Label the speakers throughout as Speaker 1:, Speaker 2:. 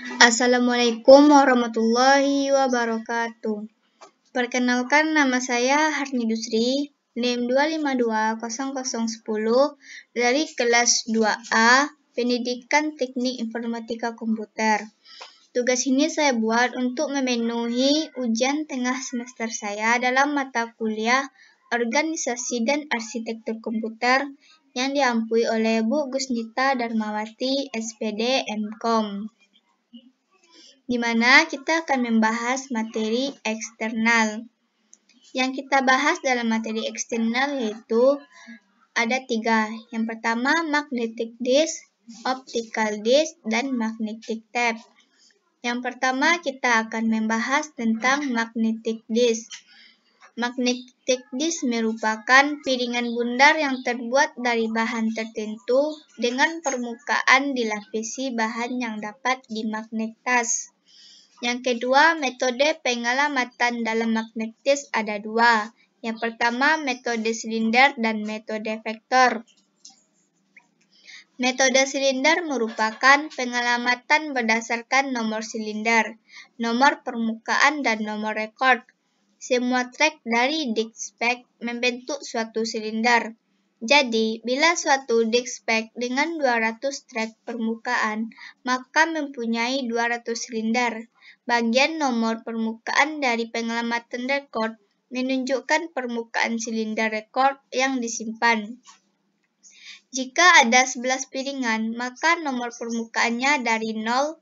Speaker 1: Assalamualaikum warahmatullahi wabarakatuh. Perkenalkan, nama saya Harni Dusri, NIM 2520010 dari kelas 2A, Pendidikan Teknik Informatika Komputer. Tugas ini saya buat untuk memenuhi ujian tengah semester saya dalam mata kuliah Organisasi dan Arsitektur Komputer yang diampui oleh Bu Gusnita Darmawati, SPD MKOM, di mana kita akan membahas materi eksternal. Yang kita bahas dalam materi eksternal yaitu ada 3. Yang pertama, magnetic disk, optical disk, dan magnetic tape. Yang pertama, kita akan membahas tentang magnetic disk. Magnetic disk merupakan piringan bundar yang terbuat dari bahan tertentu dengan permukaan dilapisi bahan yang dapat dimagnetas. Yang kedua, metode pengelamatan dalam magnetic disk ada 2. Yang pertama, metode silinder dan metode vektor. Metode silinder merupakan pengelamatan berdasarkan nomor silinder, nomor permukaan, dan nomor rekord. Semua trek dari disk spek membentuk suatu silinder. Jadi, bila suatu disk spek dengan 200 trek permukaan, maka mempunyai 200 silinder. Bagian nomor permukaan dari pengelamatan rekord menunjukkan permukaan silinder rekord yang disimpan. Jika ada 11 piringan, maka nomor permukaannya dari 0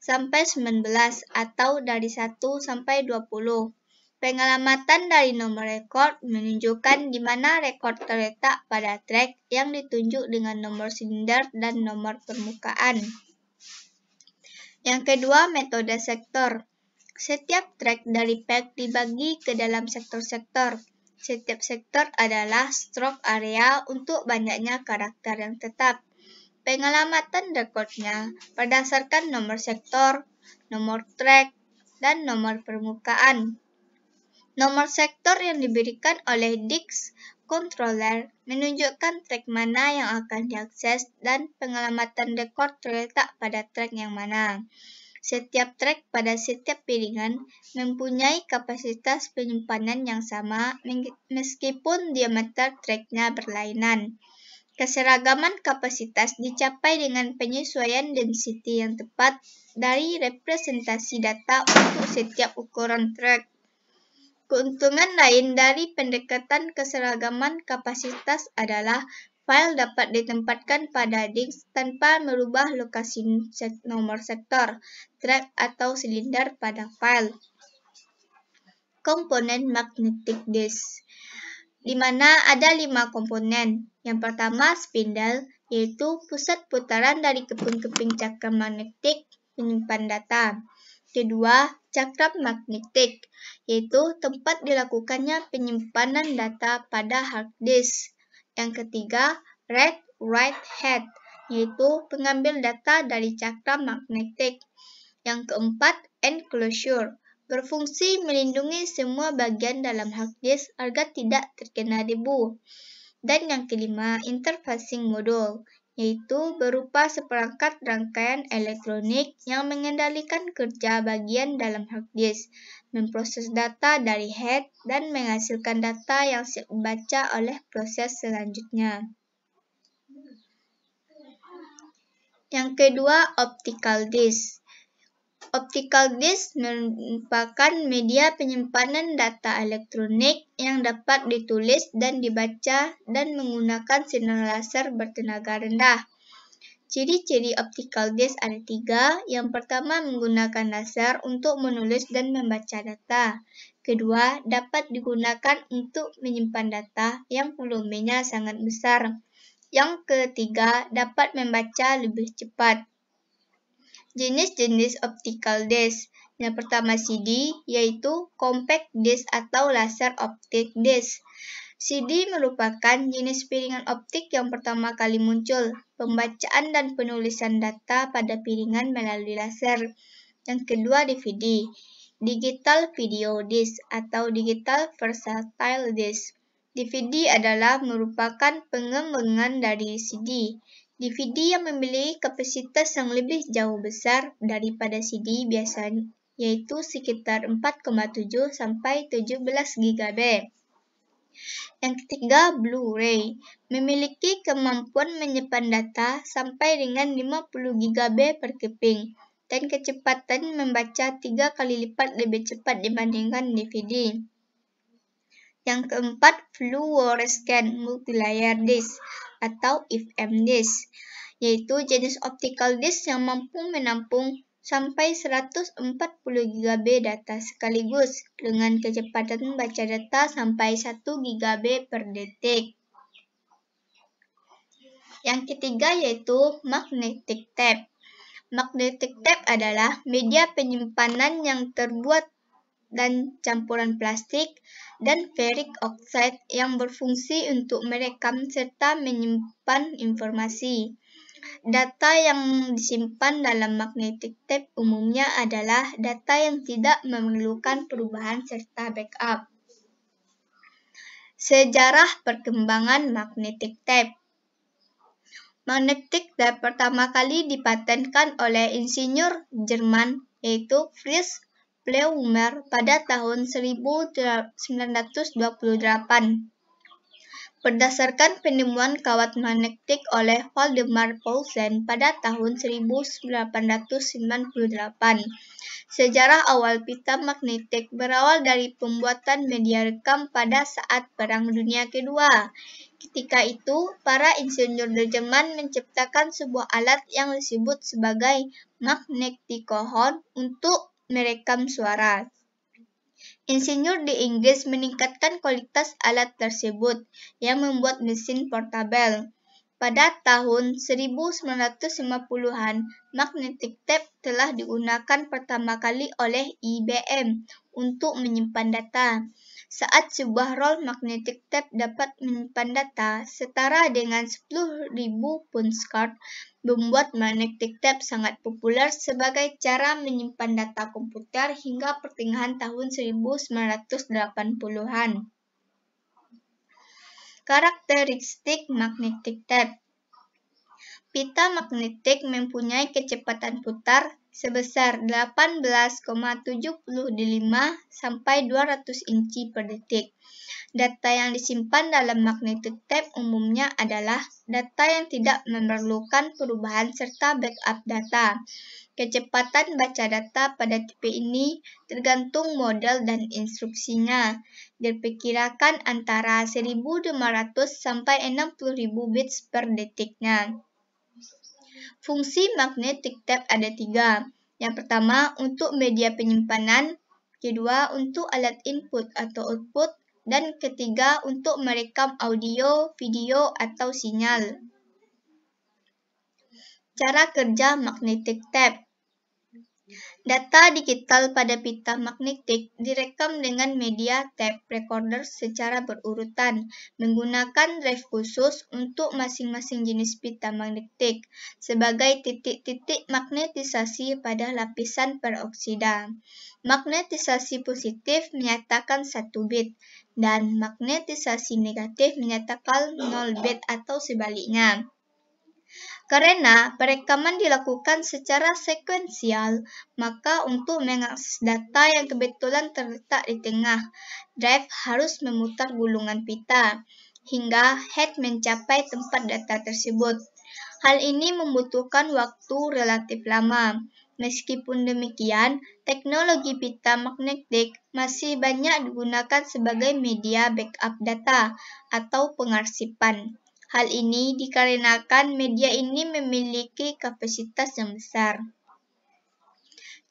Speaker 1: sampai 19 atau dari 1 sampai 20. Pengelamatan dari nomor rekord menunjukkan di mana rekord terletak pada trek yang ditunjuk dengan nomor silinder dan nomor permukaan. Yang kedua, metode sektor. Setiap trek dari PEC dibagi ke dalam sektor-sektor. Setiap sektor adalah stroke area untuk banyaknya karakter yang tetap. Pengelamatan rekodnya berdasarkan nomor sektor, nomor trek, dan nomor permukaan. Nomor sektor yang diberikan oleh disk controller menunjukkan trek mana yang akan diakses dan pengelamatan rekord terletak pada trek yang mana. Setiap trek pada setiap piringan mempunyai kapasitas penyimpanan yang sama meskipun diameter treknya berlainan. Keseragaman kapasitas dicapai dengan penyesuaian density yang tepat dari representasi data untuk setiap ukuran trek. Keuntungan lain dari pendekatan keseragaman kapasitas adalah file dapat ditempatkan pada disk tanpa merubah lokasi nomor sektor, trek, atau silinder pada file. Komponen magnetic disk, di mana ada 5 komponen. Yang pertama, spindle, yaitu pusat putaran dari keping-keping cakram magnetik penyimpan data. Kedua, cakram magnetik, yaitu tempat dilakukannya penyimpanan data pada hard disk. Yang ketiga, read-write head, yaitu pengambil data dari cakram magnetik. Yang keempat, enclosure, berfungsi melindungi semua bagian dalam hard disk agar tidak terkena debu. Dan yang kelima, interfacing module, yaitu berupa seperangkat rangkaian elektronik yang mengendalikan kerja bagian dalam hard disk, memproses data dari head, dan menghasilkan data yang siap dibaca oleh proses selanjutnya. Yang kedua, optical disk. Optical disk merupakan media penyimpanan data elektronik yang dapat ditulis dan dibaca dan menggunakan sinar laser bertenaga rendah. Ciri-ciri optical disk ada 3. Yang pertama, menggunakan laser untuk menulis dan membaca data. Kedua, dapat digunakan untuk menyimpan data yang volumenya sangat besar. Yang ketiga, dapat membaca lebih cepat. Jenis-jenis optical disk. Yang pertama, CD, yaitu compact disk atau laser optic disk. CD merupakan jenis piringan optik yang pertama kali muncul. Pembacaan dan penulisan data pada piringan melalui laser. Yang kedua, DVD, digital video disk atau digital versatile disk. DVD adalah merupakan pengembangan dari CD. DVD yang memiliki kapasitas yang lebih jauh besar daripada CD biasa, yaitu sekitar 4,7 sampai 17 GB. Yang ketiga, Blu-ray memiliki kemampuan menyimpan data sampai dengan 50 GB per keping dan kecepatan membaca 3 kali lipat lebih cepat dibandingkan DVD. Yang keempat, Fluorescent Multilayer Disc atau FM Disc, yaitu jenis optical disc yang mampu menampung sampai 140 GB data sekaligus dengan kecepatan baca data sampai 1 GB per detik. Yang ketiga yaitu magnetic tape. Magnetic tape adalah media penyimpanan yang terbuat dan campuran plastik dan ferric oxide yang berfungsi untuk merekam serta menyimpan informasi. Data yang disimpan dalam magnetic tape umumnya adalah data yang tidak memerlukan perubahan serta backup. Sejarah perkembangan magnetic tape. Magnetic tape pertama kali dipatenkan oleh insinyur Jerman yaitu Fritz Bleumer pada tahun 1928. Berdasarkan penemuan kawat magnetik oleh Waldemar Paulsen pada tahun 1898. Sejarah awal pita magnetik berawal dari pembuatan media rekam pada saat Perang Dunia Kedua. Ketika itu, para insinyur Jerman menciptakan sebuah alat yang disebut sebagai magnetophone untuk merekam suara. Insinyur di Inggris meningkatkan kualitas alat tersebut yang membuat mesin portabel. Pada tahun 1950-an, magnetic tape telah digunakan pertama kali oleh IBM untuk menyimpan data. Saat sebuah roll magnetic tape dapat menyimpan data setara dengan 10.000 punch-card, membuat magnetic tape sangat populer sebagai cara menyimpan data komputer hingga pertengahan tahun 1980-an. Karakteristik magnetic tape. Pita magnetik mempunyai kecepatan putar sebesar 18,75 sampai 200 inci per detik. Data yang disimpan dalam magnetic tape umumnya adalah data yang tidak memerlukan perubahan serta backup data. Kecepatan baca data pada tipe ini tergantung model dan instruksinya. Diperkirakan antara 1.500 sampai 60.000 bits per detiknya. Fungsi magnetic tape ada 3. Yang pertama untuk media penyimpanan, kedua untuk alat input atau output, dan ketiga untuk merekam audio, video, atau sinyal. Cara kerja magnetic tape. Data digital pada pita magnetik direkam dengan media tape recorder secara berurutan menggunakan drive khusus untuk masing-masing jenis pita magnetik sebagai titik-titik magnetisasi pada lapisan peroksida. Magnetisasi positif menyatakan 1 bit dan magnetisasi negatif menyatakan 0 bit atau sebaliknya. Karena perekaman dilakukan secara sekuensial, maka untuk mengakses data yang kebetulan terletak di tengah, drive harus memutar gulungan pita hingga head mencapai tempat data tersebut. Hal ini membutuhkan waktu relatif lama. Meskipun demikian, teknologi pita magnetik masih banyak digunakan sebagai media backup data atau pengarsipan. Hal ini dikarenakan media ini memiliki kapasitas yang besar.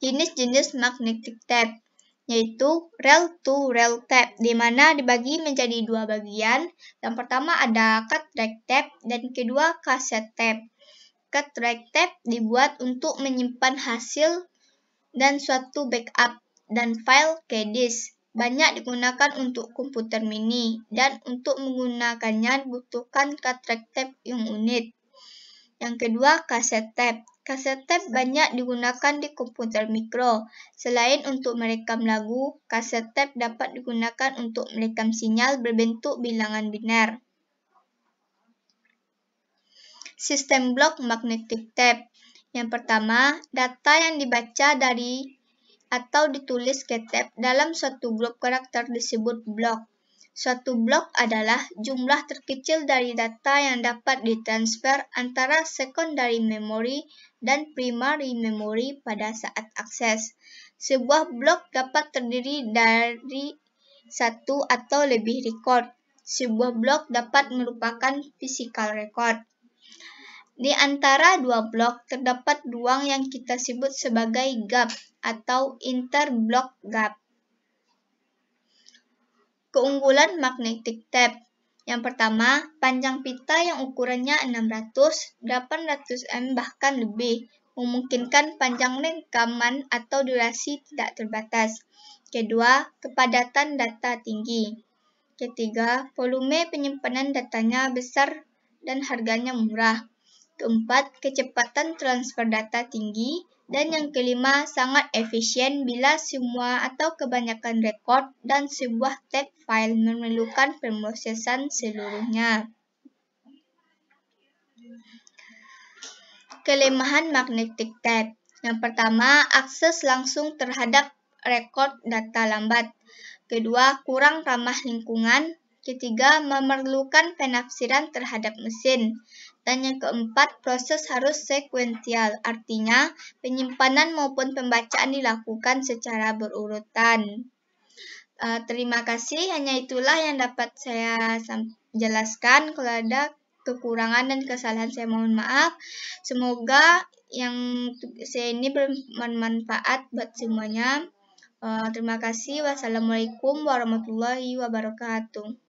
Speaker 1: Jenis-jenis magnetic tape yaitu rail-to-rail tape, di mana dibagi menjadi 2 bagian. Yang pertama ada cut-track tape dan kedua cassette tape. Cut-track tape dibuat untuk menyimpan hasil dan suatu backup dan file ke disk. Banyak digunakan untuk komputer mini dan untuk menggunakannya dibutuhkan cut-track tape yang unik. Yang kedua, cassette tape. Cassette tape banyak digunakan di komputer mikro. Selain untuk merekam lagu, cassette tape dapat digunakan untuk merekam sinyal berbentuk bilangan biner. Sistem blok magnetic tape. Yang pertama, data yang dibaca dari atau ditulis ke tape dalam suatu grup karakter disebut blok. Suatu blok adalah jumlah terkecil dari data yang dapat ditransfer antara secondary memory dan primary memory pada saat akses. Sebuah blok dapat terdiri dari satu atau lebih record. Sebuah blok dapat merupakan physical record. Di antara dua blok terdapat ruang yang kita sebut sebagai gap atau interblock gap. Keunggulan magnetic tape. Yang pertama, panjang pita yang ukurannya 600, 800 m bahkan lebih, memungkinkan panjang rekaman atau durasi tidak terbatas. Kedua, kepadatan data tinggi. Ketiga, volume penyimpanan datanya besar dan harganya murah. Keempat, kecepatan transfer data tinggi. Dan yang kelima, sangat efisien bila semua atau kebanyakan rekod dan sebuah tape file memerlukan pemrosesan seluruhnya. Kelemahan magnetic tape. Yang pertama, akses langsung terhadap rekod data lambat. Kedua, kurang ramah lingkungan. Ketiga, memerlukan penafsiran terhadap mesin. Dan yang keempat, proses harus sekuensial, artinya penyimpanan maupun pembacaan dilakukan secara berurutan. Terima kasih, hanya itulah yang dapat saya jelaskan. Kalau ada kekurangan dan kesalahan saya mohon maaf. Semoga yang saya ini bermanfaat buat semuanya. Terima kasih. Wassalamualaikum warahmatullahi wabarakatuh.